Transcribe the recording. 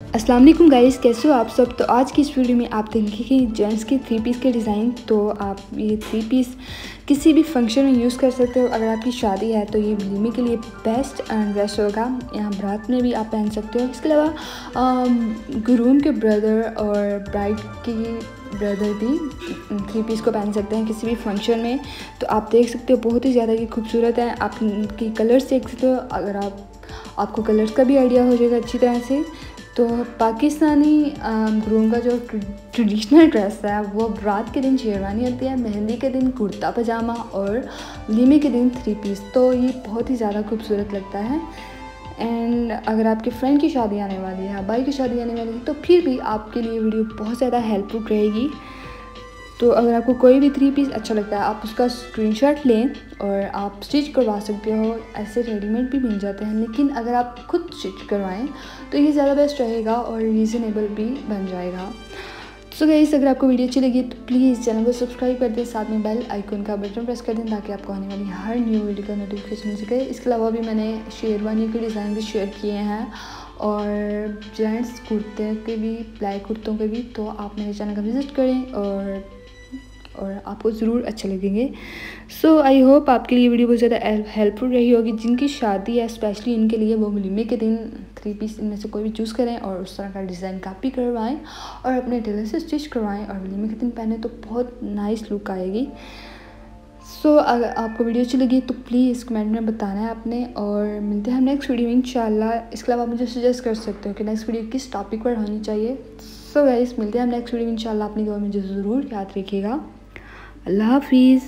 अस्सलाम वालेकुम गाइस, कैसे हो आप सब। तो आज की इस वीडियो में आप देखेंगे जेंट्स के थ्री पीस के डिज़ाइन। तो आप ये थ्री पीस किसी भी फंक्शन में यूज़ कर सकते हो। अगर आपकी शादी है तो ये वलीमे के लिए बेस्ट ड्रेस होगा। यहाँ बारात में भी आप पहन सकते हो। इसके अलावा ग्रूम के ब्रदर और ब्राइड की ब्रदर भी थ्री पीस को पहन सकते हैं किसी भी फंक्शन में। तो आप देख सकते हो बहुत ही ज़्यादा ये खूबसूरत है। आप इनकी कलर्स देख सकते हो। अगर आपको कलर्स का भी आइडिया हो जाएगा अच्छी तरह से। तो पाकिस्तानी ग्रूम का जो ट्रेडिशनल ड्रेस है वो बारात के दिन शेरवानी होती है, मेहंदी के दिन कुर्ता पजामा और वलीमे के दिन थ्री पीस। तो ये बहुत ही ज़्यादा खूबसूरत लगता है। एंड अगर आपके फ्रेंड की शादी आने वाली है, भाई की शादी आने वाली है, तो फिर भी आपके लिए वीडियो बहुत ज़्यादा हेल्पफुल रहेगी। तो अगर आपको कोई भी थ्री पीस अच्छा लगता है आप उसका स्क्रीनशॉट लें और आप स्टिच करवा सकते हो। ऐसे रेडीमेड भी मिल जाते हैं, लेकिन अगर आप खुद स्टिच करवाएं तो ये ज़्यादा बेस्ट रहेगा और रीज़नेबल भी बन जाएगा। सो गाइस, अगर आपको वीडियो अच्छी लगी तो प्लीज़ चैनल को सब्सक्राइब कर दें, साथ में बेल आइकन का बटन प्रेस कर दें ताकि आपको आने वाली हर न्यू वीडियो का नोटिफिकेशन मिल सके। इसके अलावा भी मैंने शेरवानी के डिज़ाइन भी शेयर किए हैं और जेंट्स कुर्ते के भी, ब्लैक कुर्तों के भी। तो आप मेरे चैनल का विज़िट करें और आपको ज़रूर अच्छे लगेंगे। सो आई होप आपके लिए वीडियो बहुत ज़्यादा हेल्पफुल रही होगी। जिनकी शादी है स्पेशली इनके लिए वो वलीमे के दिन थ्री पीस इनमें से कोई भी चूज़ करें और उस तरह का डिज़ाइन कॉपी करवाएं और अपने टेलर से स्टिच करवाएं और वलीमे के दिन पहने तो बहुत नाइस लुक आएगी। सो अगर आपको वीडियो अच्छी लगी तो प्लीज़ कमेंट में बताना है आपने। और मिलते हैं हम नेक्स्ट वीडियो में इंशाल्लाह। इसके अलावा आप मुझे सजेस्ट कर सकते हो कि नेक्स्ट वीडियो किस टॉपिक पर होनी चाहिए। सो गाइस, मिलते हैं हम नेक्स्ट वीडियो में इंशाल्लाह। अपनी दुआ में मुझे ज़रूर याद रखिएगा। अल्लाह हाफिज़।